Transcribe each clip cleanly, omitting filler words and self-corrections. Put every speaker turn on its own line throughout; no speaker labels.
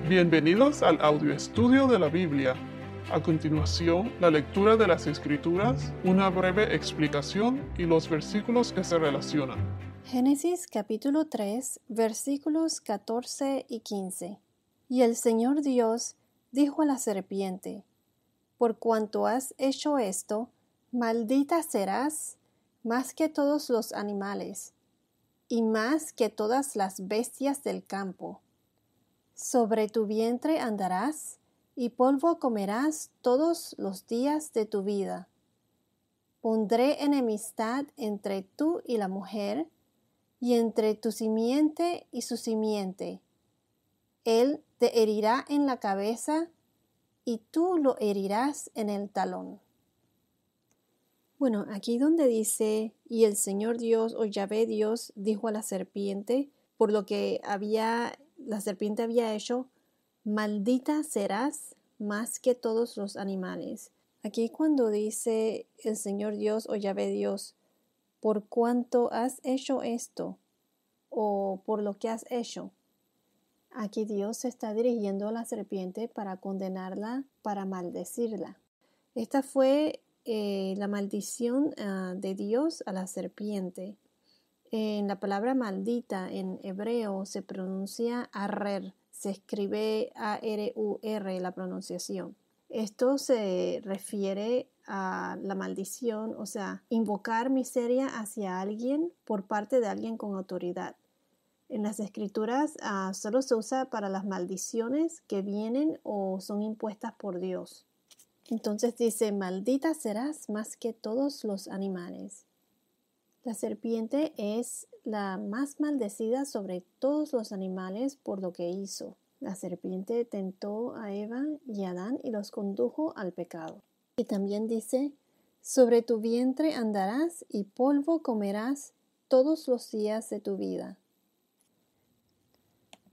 Bienvenidos al audio estudio de la Biblia. A continuación, la lectura de las Escrituras, una breve explicación y los versículos que se relacionan.
Génesis capítulo 3, versículos 14 y 15. Y el Señor Dios dijo a la serpiente: Por cuanto has hecho esto, maldita serás más que todos los animales, y más que todas las bestias del campo. Sobre tu vientre andarás, y polvo comerás todos los días de tu vida. Pondré enemistad entre tú y la mujer, y entre tu simiente y su simiente. Él te herirá en la cabeza, y tú lo herirás en el talón. Bueno, aquí donde dice, y el Señor Dios o Yahvé Dios dijo a la serpiente, por lo que la serpiente había hecho, maldita serás más que todos los animales. Aquí cuando dice el Señor Dios o Yahvé Dios, por cuanto has hecho esto, o por lo que has hecho. Aquí Dios se está dirigiendo a la serpiente para condenarla, para maldecirla. Esta fue la maldición de Dios a la serpiente. En la palabra maldita en hebreo se pronuncia arrer, se escribe A-R-U-R la pronunciación. Esto se refiere a la maldición, o sea, invocar miseria hacia alguien por parte de alguien con autoridad. En las escrituras solo se usa para las maldiciones que vienen o son impuestas por Dios. Entonces dice, maldita serás más que todos los animales. La serpiente es la más maldecida sobre todos los animales por lo que hizo. La serpiente tentó a Eva y a Adán y los condujo al pecado. Y también dice, sobre tu vientre andarás y polvo comerás todos los días de tu vida.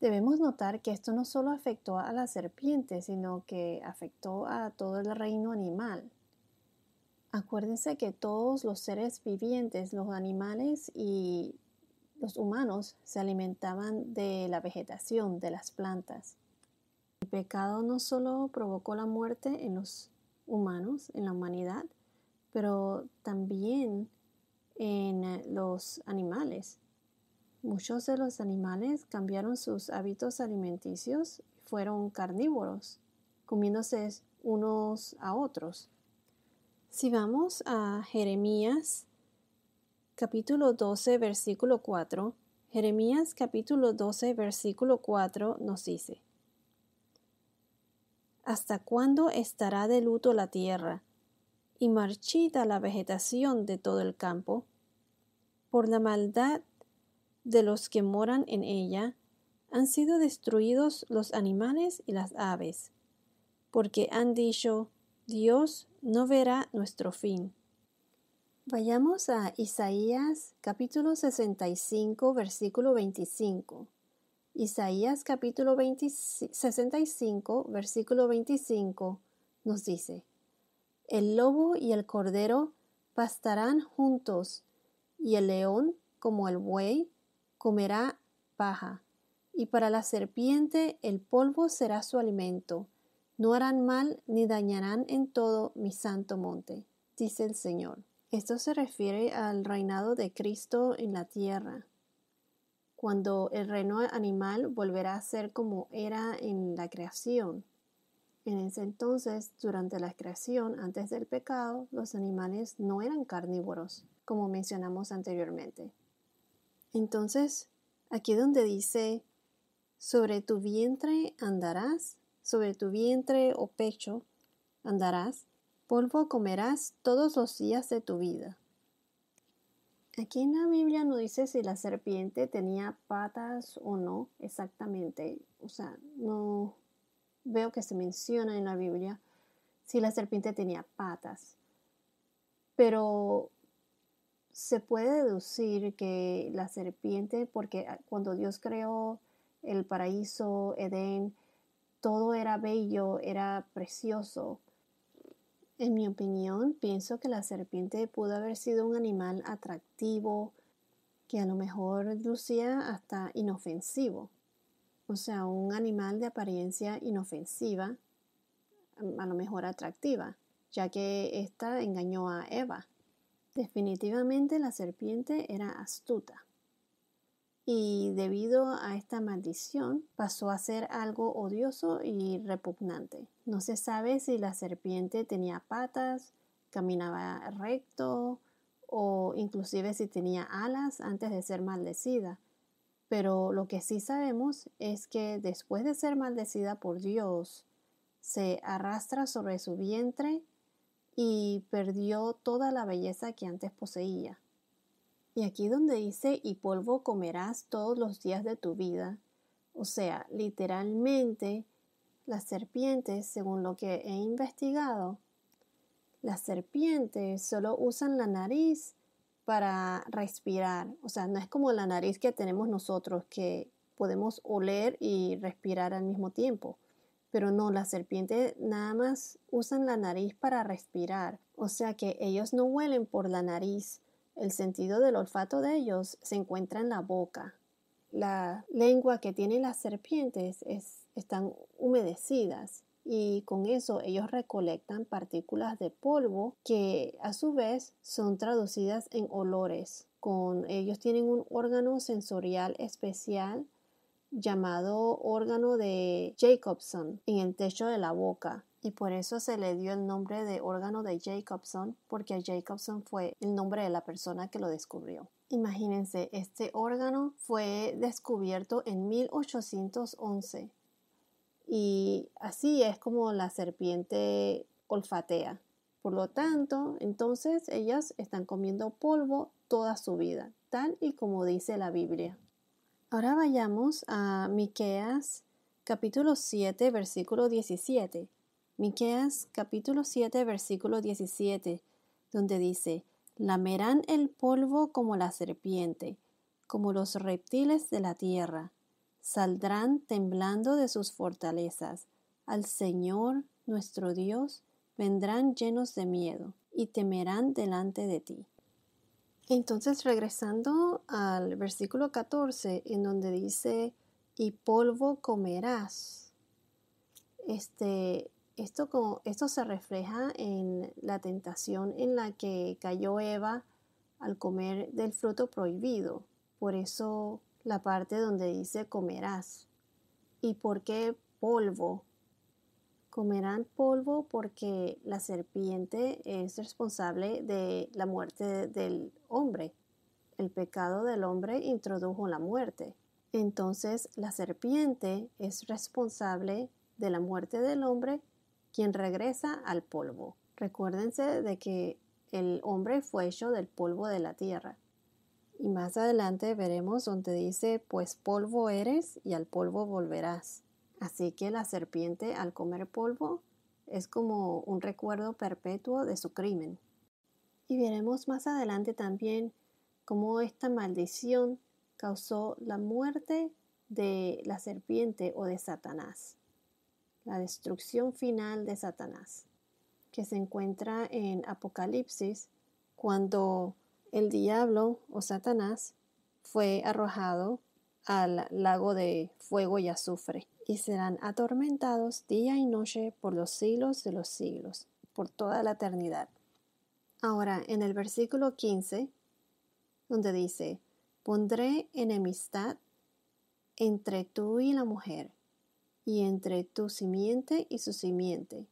Debemos notar que esto no solo afectó a la serpiente, sino que afectó a todo el reino animal. Acuérdense que todos los seres vivientes, los animales y los humanos, se alimentaban de la vegetación, de las plantas. El pecado no solo provocó la muerte en los humanos, en la humanidad, pero también en los animales. Muchos de los animales cambiaron sus hábitos alimenticios y fueron carnívoros, comiéndose unos a otros. Si vamos a Jeremías capítulo 12, versículo 4, Jeremías capítulo 12, versículo 4 nos dice: ¿Hasta cuándo estará de luto la tierra y marchita la vegetación de todo el campo? Por la maldad de los que moran en ella, han sido destruidos los animales y las aves, porque han dicho, Dios no verá nuestro fin. Vayamos a Isaías capítulo 65, versículo 25. Isaías capítulo 65, versículo 25 nos dice: El lobo y el cordero pastarán juntos, y el león, como el buey, comerá paja, y para la serpiente el polvo será su alimento. No harán mal ni dañarán en todo mi santo monte, dice el Señor. Esto se refiere al reinado de Cristo en la tierra, cuando el reino animal volverá a ser como era en la creación. En ese entonces, durante la creación, antes del pecado, los animales no eran carnívoros, como mencionamos anteriormente. Entonces, aquí donde dice, sobre tu vientre andarás, sobre tu vientre o pecho andarás, polvo comerás todos los días de tu vida. Aquí en la Biblia no dice si la serpiente tenía patas o no exactamente. O sea, no veo que se menciona en la Biblia si la serpiente tenía patas. Pero se puede deducir que la serpiente, porque cuando Dios creó el paraíso, Edén, todo era bello, era precioso. En mi opinión, pienso que la serpiente pudo haber sido un animal atractivo, que a lo mejor lucía hasta inofensivo. o sea, un animal de apariencia inofensiva, a lo mejor atractiva, ya que ésta engañó a Eva. Definitivamente la serpiente era astuta. Y debido a esta maldición pasó a ser algo odioso y repugnante. No se sabe si la serpiente tenía patas, caminaba recto o inclusive si tenía alas antes de ser maldecida. Pero lo que sí sabemos es que después de ser maldecida por Dios, se arrastra sobre su vientre y perdió toda la belleza que antes poseía. Y aquí donde dice, y polvo comerás todos los días de tu vida, o sea, literalmente, las serpientes, según lo que he investigado, las serpientes solo usan la nariz para respirar. O sea, no es como la nariz que tenemos nosotros, que podemos oler y respirar al mismo tiempo. Pero no, las serpientes nada más usan la nariz para respirar. O sea que ellos no huelen por la nariz. El sentido del olfato de ellos se encuentra en la boca. La lengua que tienen las serpientes están humedecidas y con eso ellos recolectan partículas de polvo que a su vez son traducidas en olores. Ellos tienen un órgano sensorial especial llamado órgano de Jacobson en el techo de la boca. Y por eso se le dio el nombre de órgano de Jacobson, porque Jacobson fue el nombre de la persona que lo descubrió. Imagínense, este órgano fue descubierto en 1811 y así es como la serpiente olfatea. Por lo tanto, entonces ellas están comiendo polvo toda su vida, tal y como dice la Biblia. Ahora vayamos a Miqueas capítulo 7, versículo 17. Miqueas capítulo 7, versículo 17, donde dice, lamerán el polvo como la serpiente, como los reptiles de la tierra. Saldrán temblando de sus fortalezas. Al Señor, nuestro Dios, vendrán llenos de miedo y temerán delante de ti. Entonces, regresando al versículo 14, en donde dice, y polvo comerás. Esto se refleja en la tentación en la que cayó Eva al comer del fruto prohibido. Por eso la parte donde dice comerás. ¿Y por qué polvo? Comerán polvo porque la serpiente es responsable de la muerte del hombre. El pecado del hombre introdujo la muerte. Entonces la serpiente es responsable de la muerte del hombre, quien regresa al polvo. Recuérdense de que el hombre fue hecho del polvo de la tierra. Y más adelante veremos donde dice, pues polvo eres y al polvo volverás. Así que la serpiente al comer polvo es como un recuerdo perpetuo de su crimen. Y veremos más adelante también cómo esta maldición causó la muerte de la serpiente o de Satanás. La destrucción final de Satanás, que se encuentra en Apocalipsis cuando el diablo o Satanás fue arrojado al lago de fuego y azufre y serán atormentados día y noche por los siglos de los siglos, por toda la eternidad. Ahora, en el versículo 15, donde dice, pondré enemistad entre tú y la mujer, y entre tu simiente y su simiente.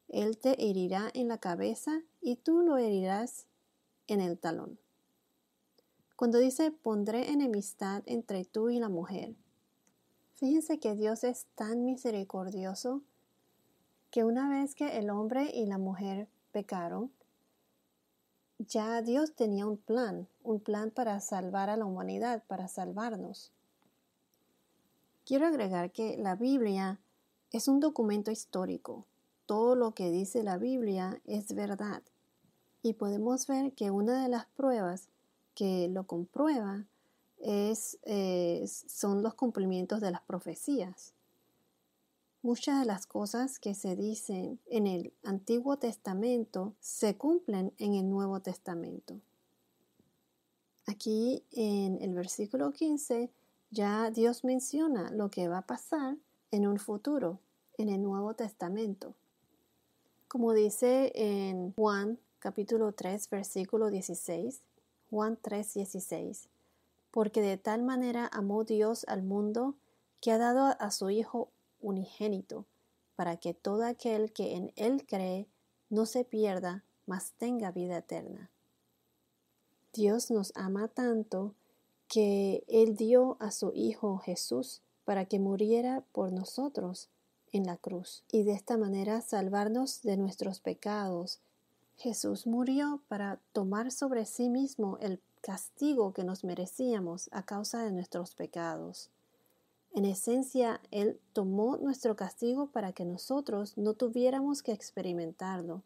Él te herirá en la cabeza y tú lo herirás en el talón. Cuando dice pondré enemistad entre tú y la mujer, fíjense que Dios es tan misericordioso que una vez que el hombre y la mujer pecaron, ya Dios tenía un plan para salvar a la humanidad, para salvarnos. Quiero agregar que la Biblia es un documento histórico. Todo lo que dice la Biblia es verdad. Y podemos ver que una de las pruebas que lo comprueba son los cumplimientos de las profecías. Muchas de las cosas que se dicen en el Antiguo Testamento se cumplen en el Nuevo Testamento. Aquí en el versículo 15 Ya Dios menciona lo que va a pasar en un futuro, en el Nuevo Testamento. Como dice en Juan capítulo 3, versículo 16, Juan 3, 16, porque de tal manera amó Dios al mundo que ha dado a su Hijo unigénito, para que todo aquel que en Él cree no se pierda, mas tenga vida eterna. Dios nos ama tanto que Él dio a su Hijo Jesús para que muriera por nosotros en la cruz y de esta manera salvarnos de nuestros pecados. Jesús murió para tomar sobre sí mismo el castigo que nos merecíamos a causa de nuestros pecados. En esencia, Él tomó nuestro castigo para que nosotros no tuviéramos que experimentarlo.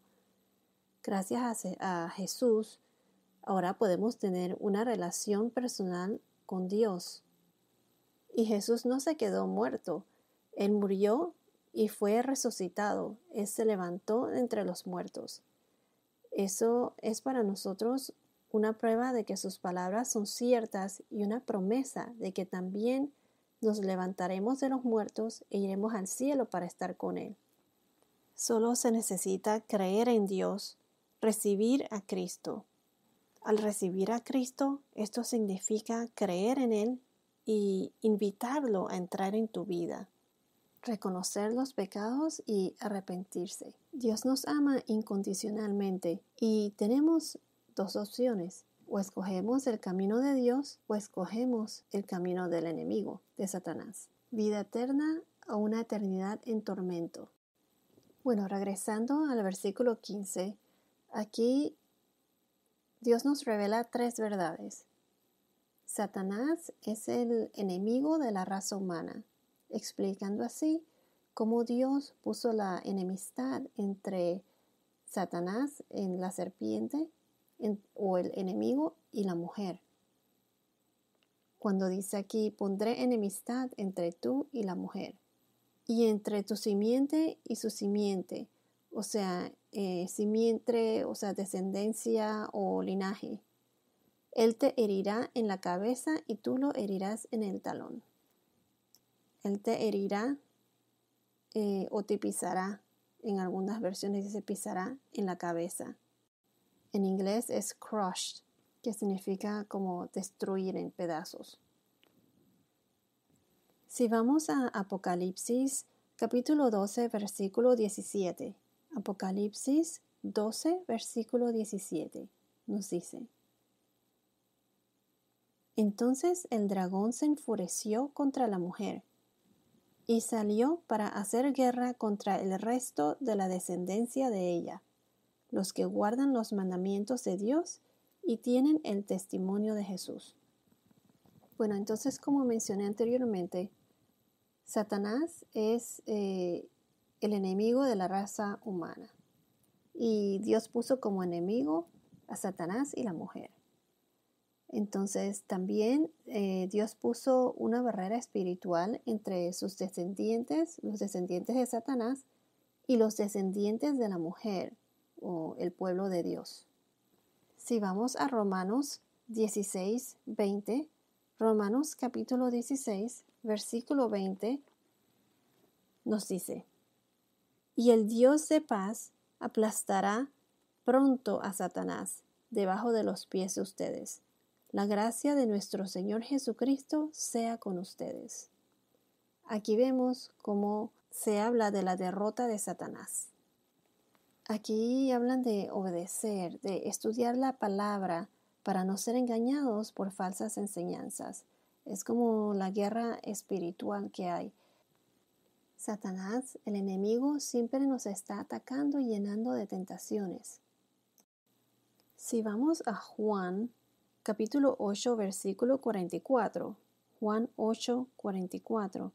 Gracias a Jesús, ahora podemos tener una relación personal con Dios. Y Jesús no se quedó muerto. Él murió y fue resucitado. Él se levantó entre los muertos. Eso es para nosotros una prueba de que sus palabras son ciertas y una promesa de que también nos levantaremos de los muertos e iremos al cielo para estar con Él. Solo se necesita creer en Dios, recibir a Cristo. Al recibir a Cristo, esto significa creer en Él y invitarlo a entrar en tu vida, reconocer los pecados y arrepentirse. Dios nos ama incondicionalmente y tenemos dos opciones: o escogemos el camino de Dios o escogemos el camino del enemigo, de Satanás. Vida eterna o una eternidad en tormento. Bueno, regresando al versículo 15, aquí Dios nos revela tres verdades. Satanás es el enemigo de la raza humana, explicando así cómo Dios puso la enemistad entre Satanás, en la serpiente, o el enemigo, y la mujer. Cuando dice aquí, pondré enemistad entre tú y la mujer, y entre tu simiente y su simiente, o sea, simiente, o sea, descendencia o linaje. Él te herirá en la cabeza y tú lo herirás en el talón. Él te herirá o te pisará. En algunas versiones dice pisará en la cabeza. En inglés es crushed, que significa como destruir en pedazos. Si vamos a Apocalipsis capítulo 12, versículo 17. Apocalipsis 12, versículo 17. Nos dice: Entonces el dragón se enfureció contra la mujer y salió para hacer guerra contra el resto de la descendencia de ella, los que guardan los mandamientos de Dios y tienen el testimonio de Jesús. Bueno, entonces, como mencioné anteriormente, Satanás es el enemigo de la raza humana. Y Dios puso como enemigo a Satanás y la mujer. Entonces también Dios puso una barrera espiritual entre sus descendientes, los descendientes de Satanás, y los descendientes de la mujer, o el pueblo de Dios. Si vamos a Romanos 16, 20, Romanos capítulo 16, versículo 20, nos dice: Y el Dios de paz aplastará pronto a Satanás debajo de los pies de ustedes. La gracia de nuestro Señor Jesucristo sea con ustedes. Aquí vemos cómo se habla de la derrota de Satanás. Aquí hablan de obedecer, de estudiar la palabra para no ser engañados por falsas enseñanzas. Es como la guerra espiritual que hay. Satanás, el enemigo, siempre nos está atacando y llenando de tentaciones. Si vamos a Juan, capítulo 8, versículo 44. Juan 8, 44.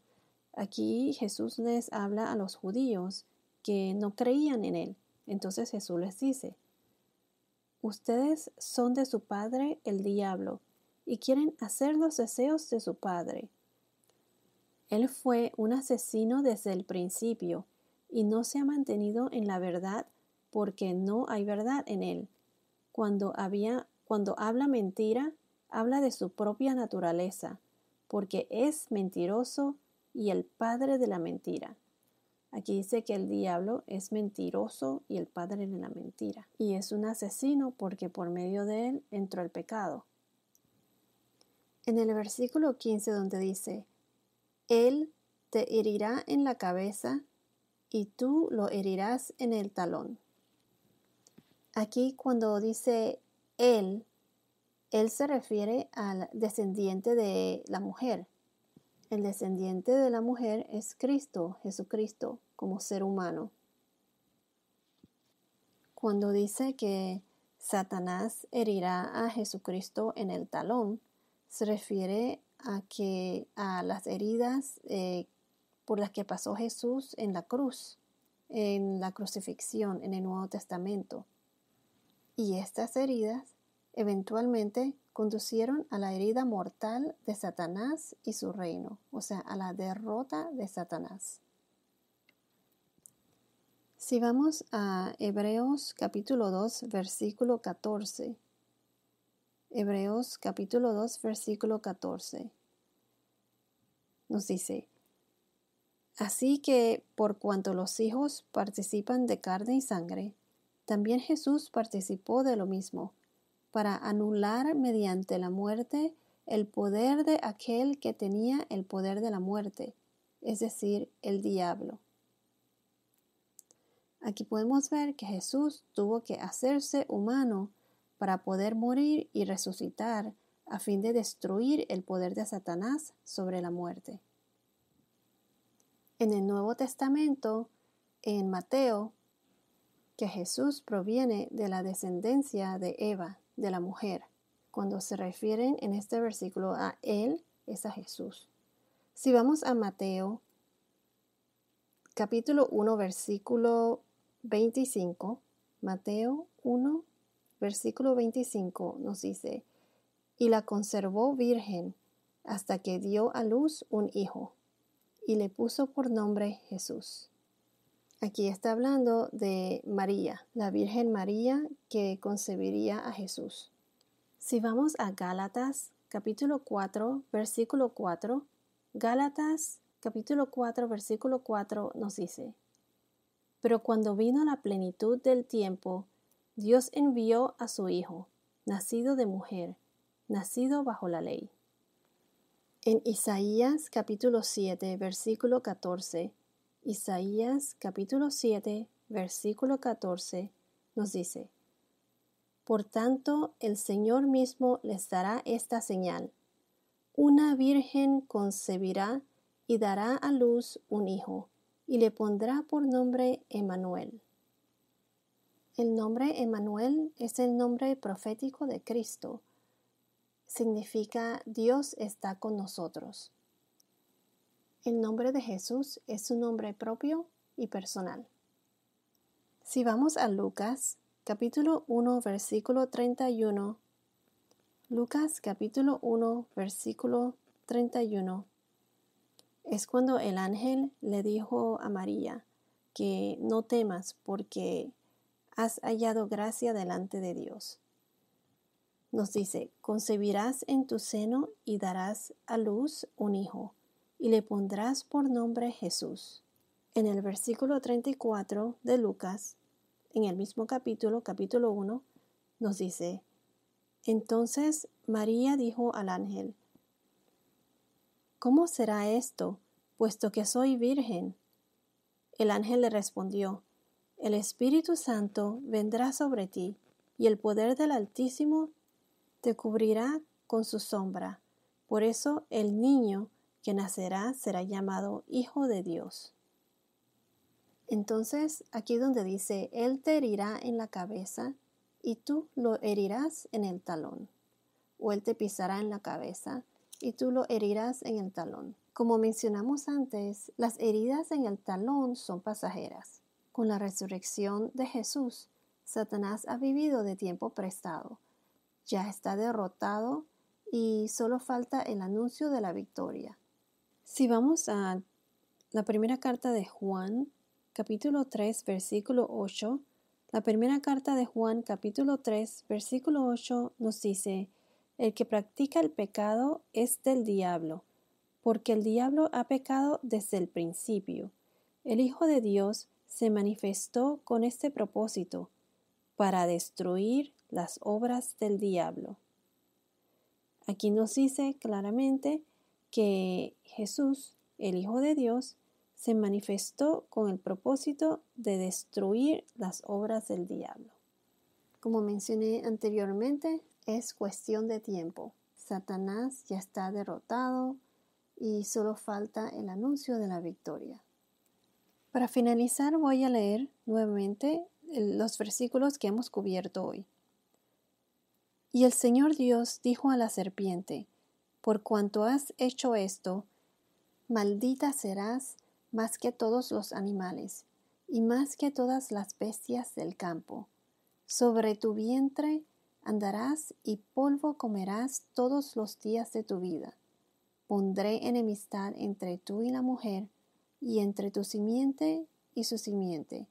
Aquí Jesús les habla a los judíos que no creían en Él. Entonces Jesús les dice: Ustedes son de su padre el diablo y quieren hacer los deseos de su padre. Él fue un asesino desde el principio y no se ha mantenido en la verdad porque no hay verdad en él. Cuando habla mentira, habla de su propia naturaleza, porque es mentiroso y el padre de la mentira. Aquí dice que el diablo es mentiroso y el padre de la mentira. Y es un asesino porque por medio de él entró el pecado. En el versículo 15 donde dice, él te herirá en la cabeza y tú lo herirás en el talón. Aquí cuando dice él se refiere al descendiente de la mujer. El descendiente de la mujer es Cristo, Jesucristo, como ser humano. Cuando dice que Satanás herirá a Jesucristo en el talón, se refiere a las heridas por las que pasó Jesús en la cruz, en la crucifixión, en el Nuevo Testamento. Y estas heridas eventualmente conducieron a la herida mortal de Satanás y su reino, o sea, a la derrota de Satanás. Si vamos a Hebreos capítulo 2, versículo 14. Hebreos capítulo 2, versículo 14. Nos dice, así que por cuanto los hijos participan de carne y sangre, también Jesús participó de lo mismo, para anular mediante la muerte el poder de aquel que tenía el poder de la muerte, es decir, el diablo. Aquí podemos ver que Jesús tuvo que hacerse humano para poder morir y resucitar a fin de destruir el poder de Satanás sobre la muerte. En el Nuevo Testamento, en Mateo, que Jesús proviene de la descendencia de Eva, de la mujer. Cuando se refieren en este versículo a él, es a Jesús. Si vamos a Mateo, capítulo 1, versículo 25, Mateo 1, versículo 25 nos dice, y la conservó virgen hasta que dio a luz un hijo, y le puso por nombre Jesús. Aquí está hablando de María, la Virgen María que concebiría a Jesús. Si vamos a Gálatas, capítulo 4, versículo 4, Gálatas, capítulo 4, versículo 4 nos dice, pero cuando vino la plenitud del tiempo, Dios envió a su Hijo, nacido de mujer, nacido bajo la ley. En Isaías, capítulo 7, versículo 14, Isaías capítulo 7, versículo 14 nos dice, por tanto, el Señor mismo les dará esta señal. Una virgen concebirá y dará a luz un hijo, y le pondrá por nombre Emmanuel. El nombre Emmanuel es el nombre profético de Cristo. Significa Dios está con nosotros. El nombre de Jesús es un nombre propio y personal. Si vamos a Lucas, capítulo 1, versículo 31. Lucas, capítulo 1, versículo 31. Es cuando el ángel le dijo a María que no temas porque has hallado gracia delante de Dios. Nos dice, concebirás en tu seno y darás a luz un hijo, y le pondrás por nombre Jesús. En el versículo 34 de Lucas, en el mismo capítulo 1, nos dice, entonces María dijo al ángel, ¿cómo será esto, puesto que soy virgen? El ángel le respondió, el Espíritu Santo vendrá sobre ti, y el poder del Altísimo te cubrirá con su sombra. Por eso el niño que nacerá será llamado Hijo de Dios. Entonces, aquí donde dice, Él te herirá en la cabeza y tú lo herirás en el talón. O Él te pisará en la cabeza y tú lo herirás en el talón. Como mencionamos antes, las heridas en el talón son pasajeras. Con la resurrección de Jesús, Satanás ha vivido de tiempo prestado. Ya está derrotado y solo falta el anuncio de la victoria. Si vamos a la primera carta de Juan, capítulo 3, versículo 8, la primera carta de Juan, capítulo 3, versículo 8 nos dice, el que practica el pecado es del diablo, porque el diablo ha pecado desde el principio. El Hijo de Dios se manifestó con este propósito, para destruir las obras del diablo. Aquí nos dice claramente que Jesús, el Hijo de Dios, se manifestó con el propósito de destruir las obras del diablo. Como mencioné anteriormente, es cuestión de tiempo. Satanás ya está derrotado y solo falta el anuncio de la victoria. Para finalizar, voy a leer nuevamente los versículos que hemos cubierto hoy. Y el Señor Dios dijo a la serpiente: por cuanto has hecho esto, maldita serás más que todos los animales, y más que todas las bestias del campo. Sobre tu vientre andarás y polvo comerás todos los días de tu vida. Pondré enemistad entre tú y la mujer, y entre tu simiente y su simiente.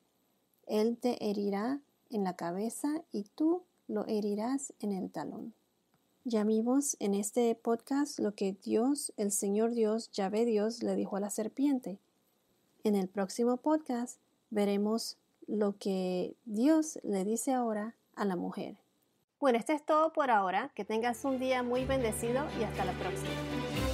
Él te herirá en la cabeza y tú lo herirás en el talón. Ya vimos en este podcast lo que Dios, el Señor Dios, Yahvé Dios, le dijo a la serpiente. En el próximo podcast veremos lo que Dios le dice ahora a la mujer. Bueno, esto es todo por ahora. Que tengas un día muy bendecido y hasta la próxima.